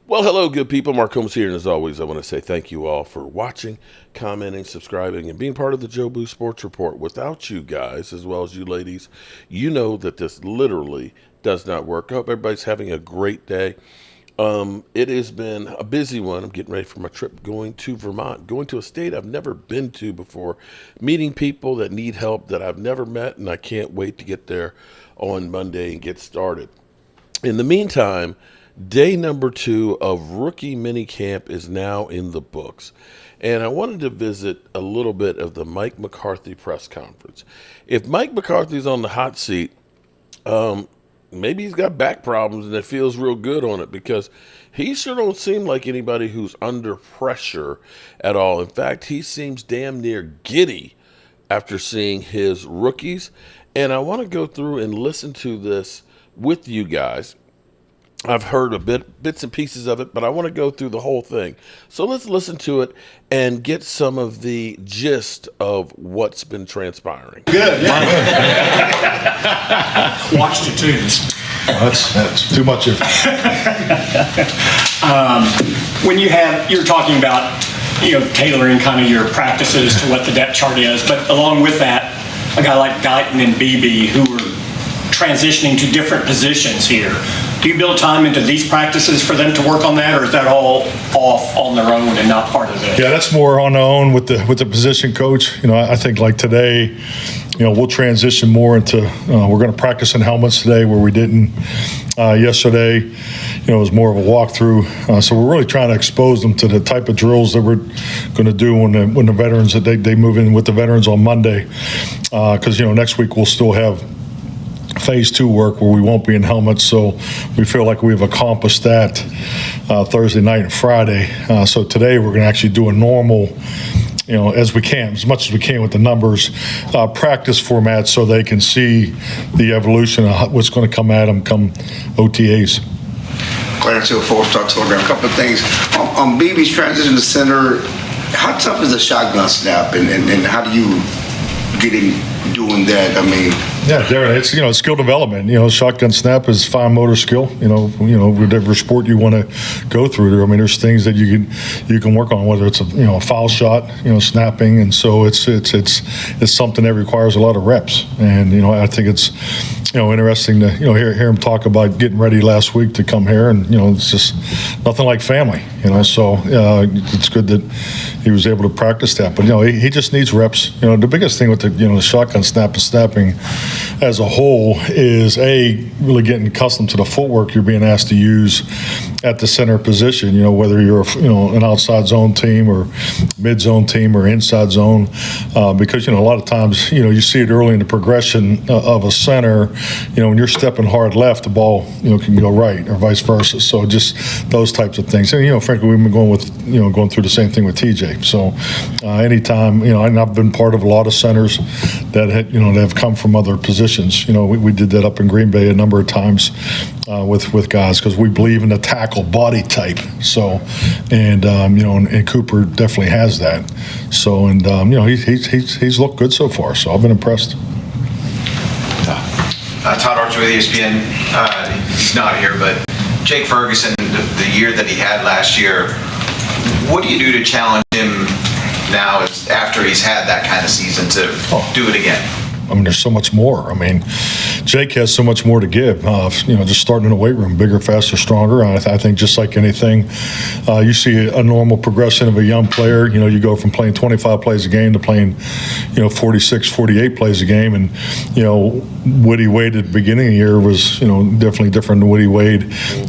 Well, hello, good people. Mark Holmes here, and as always, I want to say thank you all for watching, commenting, subscribing, and being part of the Joe Boo Sports Report. Without you guys, as well as you ladies, you know that this literally does not work. I hope everybody's having a great day. It has been a busy one. I'm getting ready for my trip going to Vermont, going to a state I've never been to before, meeting people that need help that I've never met, and I can't wait to get there on Monday and get started. In the meantime, day number 2 of rookie minicamp is now in the books. And I wanted to visit a little bit of the Mike McCarthy press conference. If Mike McCarthy's on the hot seat, maybe he's got back problems and it feels real good on it, because he sure don't seem like anybody who's under pressure at all. In fact, he seems damn near giddy after seeing his rookies. And I want to go through and listen to this with you guys. I've heard bits and pieces of it, but I want to go through the whole thing. So let's listen to it and get some of the gist of what's been transpiring. Good. Yeah. Watched it too. That's too much of When you're talking about, tailoring kind of your practices to what the depth chart is, but along with that, a guy like Guyton and Beebe who are transitioning to different positions here. Do you build time into these practices for them to work on that, or is that all off on their own and not part of it? Yeah, that's more on their own with the position coach. I think like today, we'll transition more into we're going to practice in helmets today where we didn't yesterday. It was more of a walkthrough. So we're really trying to expose them to the type of drills that we're going to do when the veterans that they move in with the veterans on Monday, because next week we'll still have phase 2 work where we won't be in helmets, so we feel like we've accomplished that Thursday night and Friday. So today we're going to actually do a normal, as much as we can with the numbers, practice format so they can see the evolution of what's going to come at them come OTAs. Clarence Hill, 4-Star Telegram. A couple of things. On Beebe's transition to center, how tough is the shotgun snap, and how do you get him doing that? Yeah, Darren, it's skill development. Shotgun snap is fine motor skill. Whatever sport you want to go through there. there's things that you can work on, whether it's a foul shot, snapping, and so it's something that requires a lot of reps. And I think it's interesting to hear him talk about getting ready last week to come here, and it's just nothing like family. So it's good that he was able to practice that. But he just needs reps. The biggest thing with the shotgun snap and snapping as a whole is really getting accustomed to the footwork you're being asked to use at the center position. Whether you're an outside zone team or mid zone team or inside zone, because a lot of times you see it early in the progression of a center. When you're stepping hard left, the ball can go right or vice versa. So just those types of things. And frankly, we've been going through the same thing with TJ. So anytime and I've been part of a lot of centers that have come from other positions. We did that up in Green Bay a number of times with guys, because we believe in the tackle body type. So and Cooper definitely has that. So he's looked good so far. So I've been impressed. Todd Archer with ESPN. He's not here, but Jake Ferguson, the year that he had last year, what do you do to challenge him now after he's had that kind of season to do it again? There's so much more. Jake has so much more to give. Just starting in the weight room, bigger, faster, stronger. I think just like anything, you see a normal progression of a young player. You go from playing 25 plays a game to playing, 46, 48 plays a game. And, what he weighed at the beginning of the year was, definitely different than what he weighed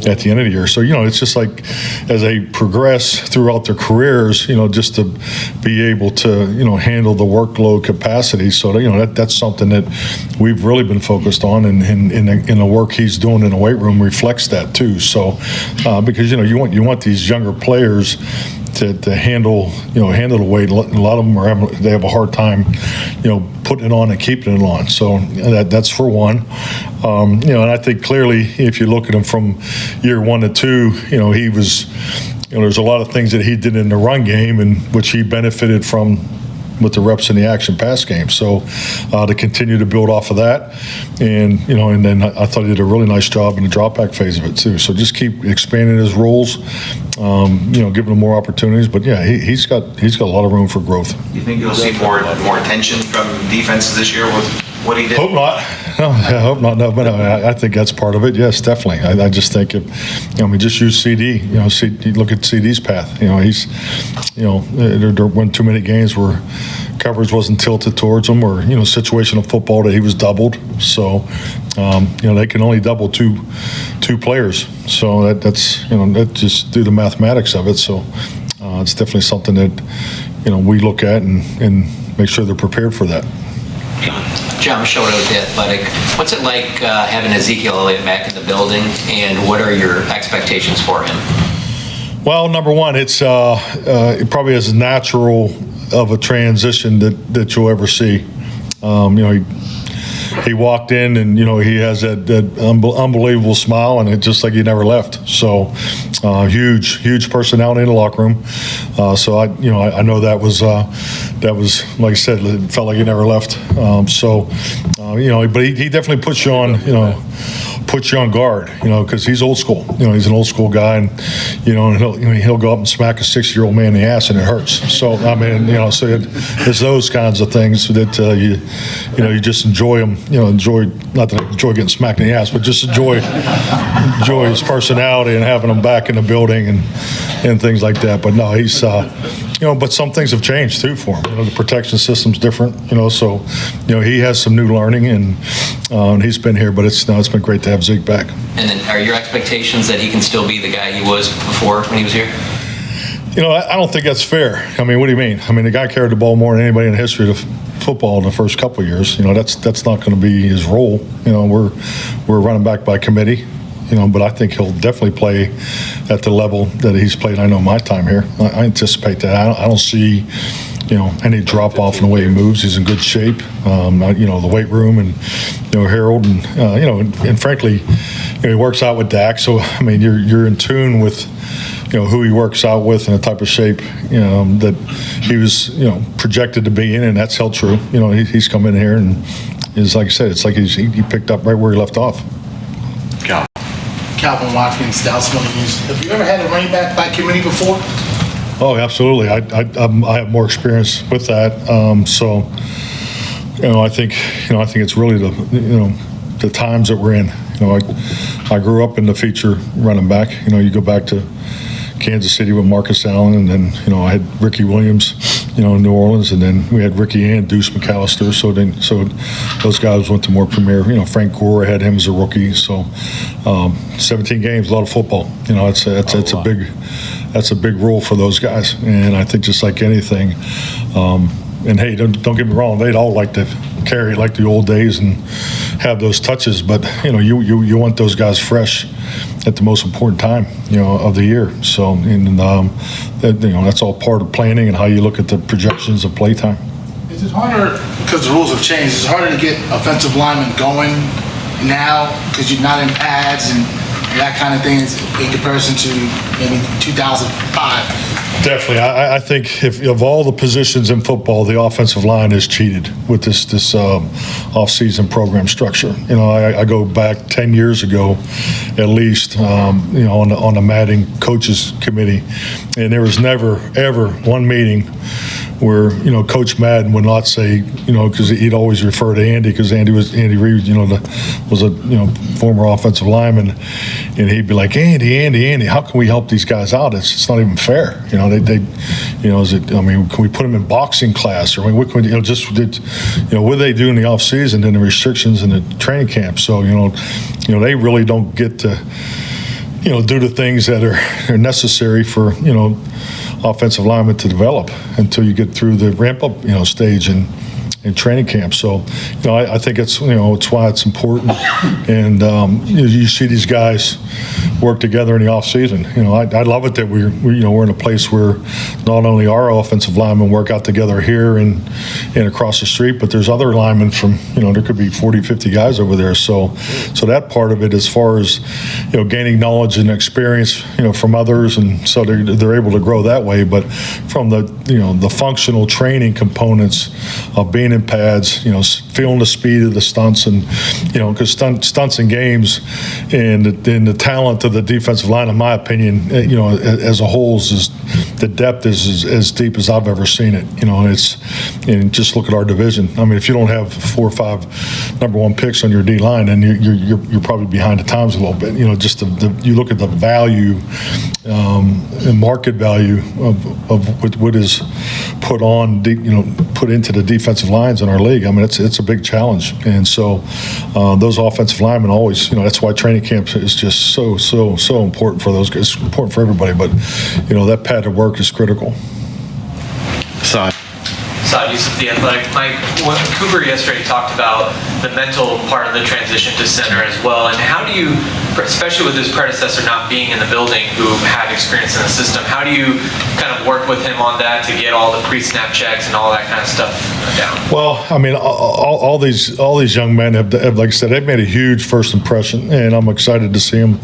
at the end of the year. So, it's just like as they progress throughout their careers, just to be able to, handle the workload capacity. So, that's something that we've really been focused on, and in the work he's doing in the weight room reflects that too. So because you want these younger players to handle the weight. A lot of them they have a hard time putting it on and keeping it on. So that's for one. And I think clearly if you look at him from year 1 to 2, he was there's a lot of things that he did in the run game, and which he benefited from with the reps in the action pass game. So to continue to build off of that, and and then I thought he did a really nice job in the drop back phase of it too. So just keep expanding his roles, giving him more opportunities. But yeah, he's got a lot of room for growth. You think you'll see more attention from defenses this year with what he did? Hope not. No, I hope not. No, but I think that's part of it. Yes, definitely. I just think if just use CD. Look at CD's path. He's there weren't too many games where coverage wasn't tilted towards him, or situational football that he was doubled. So they can only double two players. So that's that just do the mathematics of it. So it's definitely something that we look at and make sure they're prepared for that. John Machado with The Athletic. What's it like having Ezekiel Elliot back in the building, and what are your expectations for him? Well, number one, it's probably as natural of a transition that you'll ever see. He walked in and he has that unbelievable smile, and it's just like he never left. So huge personality in the locker room. So I know that was like I said, it felt like he never left. But he definitely puts you on guard, because he's old school. He's an old school guy, and he'll go up and smack a 60-year-old man in the ass, and it hurts. So so it's those kinds of things that you just enjoy him. Not that I enjoy getting smacked in the ass, but just enjoy his personality and having him back in the building and things like that. But no, he's but some things have changed too for him. The protection system's different. So he has some new learning, and he's been here. But it's been great to have Zeke back. And then, are your expectations that he can still be the guy he was before when he was here? I don't think that's fair. What do you mean? The guy carried the ball more than anybody in the history of football in the first couple of years. That's not going to be his role. We're running back by committee. But I think he'll definitely play at the level that he's played. I know my time here. I anticipate that. I don't see, any drop off in the way he moves. He's in good shape. The weight room and Harold and and frankly, he works out with Dak. So you're in tune with who he works out with and the type of shape that he was projected to be in, and that's held true. He's come in here and is, like I said, it's like he picked up right where he left off. Calvin Watkins, Dallas Morning. Have you ever had a running back by committee before? Oh, absolutely. I have more experience with that. I think it's really the times that we're in. I grew up in the feature running back. You go back to Kansas City with Marcus Allen, and then I had Ricky Williams, in New Orleans, and then we had Ricky and Deuce McAllister. So those guys went to more premier. Frank Gore had him as a rookie. So 17 games, a lot of football. It's a big role for those guys, and I think just like anything. And hey, don't get me wrong, they'd all like to carry it like the old days and have those touches, but you want those guys fresh at the most important time of the year. So that's all part of planning and how you look at the projections of play time. Is it harder, because the rules have changed, is it harder to get offensive linemen going now because you're not in pads and that kind of thing in comparison to maybe 2005? Definitely. I think if of all the positions in football, the offensive line is cheated with this off-season program structure. I go back 10 years ago, at least, on the Madden coaches committee, and there was never ever one meeting where Coach Madden would not say, because he'd always refer to Andy, because Andy Reid, was a former offensive lineman, and he'd be like, Andy, how can we help these guys out? It's not even fair. Can we put them in boxing class, or what can we, what do they do in the off season and the restrictions in the training camp? So they really don't get to do the things that are necessary for offensive linemen to develop until you get through the ramp up stage. And in training camp. So, I think it's why it's important. And you see these guys work together in the off season. I love it that we're in a place where not only our offensive linemen work out together here and across the street, but there's other linemen from there could be 40, 50 guys over there. So that part of it, as far as gaining knowledge and experience from others, and so they're able to grow that way. But from the functional training components of being in pads, feeling the speed of the stunts, and because stunts in games and the talent of the defensive line, in my opinion, as a whole, is the depth is as deep as I've ever seen it. And just look at our division. I mean, if you don't have 4 or 5 number 1 picks on your D line, then you're probably behind the times a little bit. Just you look at the value and market value of what is put on, put into the defensive lines in our league. I mean, it's a big challenge, and so those offensive linemen always, that's why training camp is just so important for those guys. It's important for everybody, but that pattern work is critical. Saad Yusuf, The Athletic. Mike, Cooper yesterday talked about the mental part of the transition to center as well, and how do you, especially with his predecessor not being in the building who had experience in the system, how do you kind of work with him on that to get all the pre-snap checks and all that kind of stuff down? Well, I mean, all these young men have, like I said, they've made a huge first impression, and I'm excited to see them,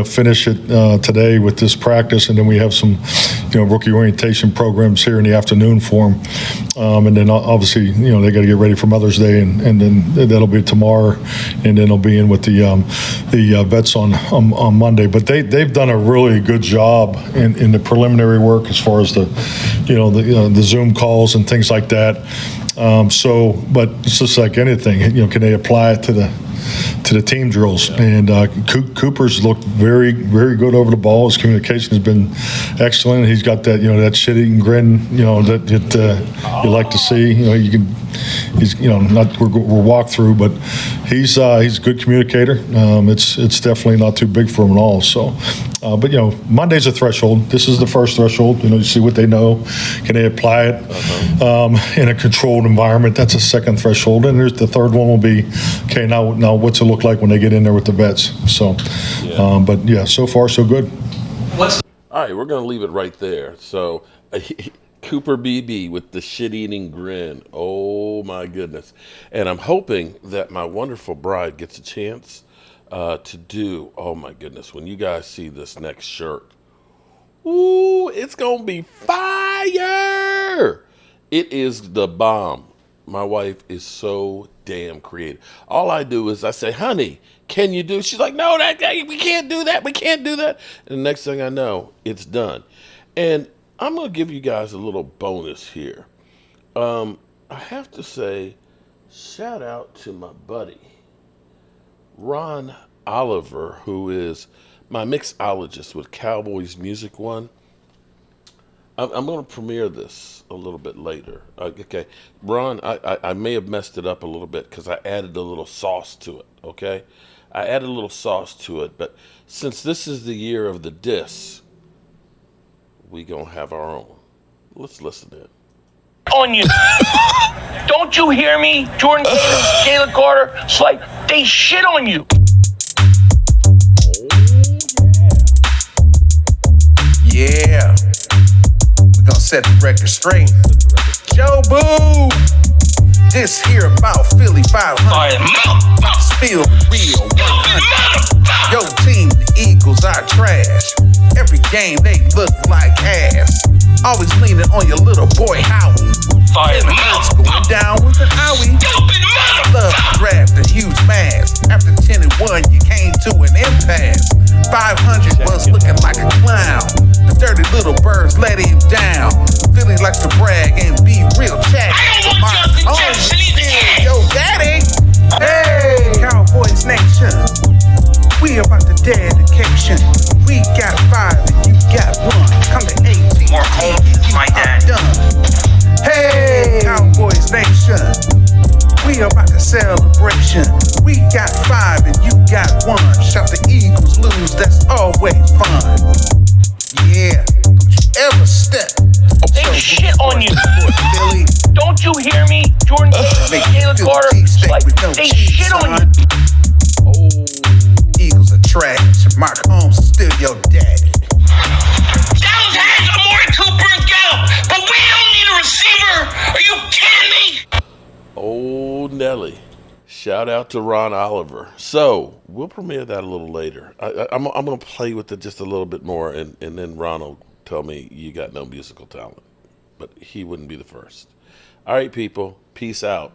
finish it today with this practice, and then we have some, rookie orientation programs here in the afternoon for them. And then obviously, they got to get ready for Mother's Day, and then that'll be tomorrow, and then they'll be in with the vets on Monday. But they've done a really good job in the preliminary work as far as the Zoom calls and things like that. But it's just like anything, can they apply it to the team drills? And Cooper's looked very, very good over the ball. His communication has been excellent. He's got that, that shit-eating grin, that you like to see. He's not we're walk through, but he's a good communicator. It's definitely not too big for him at all. So, but Monday's a threshold. This is the first threshold. You see what they know. Can they apply it in a controlled environment? That's a second threshold, and there's the third one will be, okay, now what's it look like when they get in there with the vets? So, but so far so good. All right, we're gonna leave it right there. So. Cooper Beebe with the shit-eating grin. Oh, my goodness. And I'm hoping that my wonderful bride gets a chance to do, oh, my goodness, when you guys see this next shirt, ooh, it's going to be fire. It is the bomb. My wife is so damn creative. All I do is I say, honey, can you do? She's like, no, we can't do that. We can't do that. And the next thing I know, it's done. And I'm going to give you guys a little bonus here. I have to say, shout out to my buddy, Ron Oliver, who is my mixologist with Cowboys Music One. I'm going to premiere this a little bit later. Okay, Ron, I may have messed it up a little bit because I added a little sauce to it, okay? I added a little sauce to it, but since this is the year of the diss, we gonna have our own. Let's listen in. On you. Don't you hear me? Jordan Taylor, Jalen Carter, it's like they shit on you. Yeah. We're gonna set the record straight. Joe Boo! This here about Philly 500. Spill the real 100. Yo team, the Eagles are trash. Every game they look like ass. Always leaning on your little boy Howie. It's going down with an owie. Love to draft a huge mass. After 10-1, you came to an impasse. 500 was looking like a clown. The dirty little birds let him down. Philly likes to brag and be real chatty. Yo, daddy. Hey, Cowboys Nation. We about the dedication. We got 5 and you got 1. Come to 18. Mark Holmes, my dad. Hey, Cowboys Nation. We about the celebration. We got 5 and you got 1. Shout the Eagles lose, that's always fun. Yeah, don't you ever step. They shit on you. Philly. Don't you hear me? Jordan Taylor, Shout out to Ron Oliver. So we'll premiere that a little later. I'm going to play with it just a little bit more, and then Ron will tell me you got no musical talent. But he wouldn't be the first. All right, people. Peace out.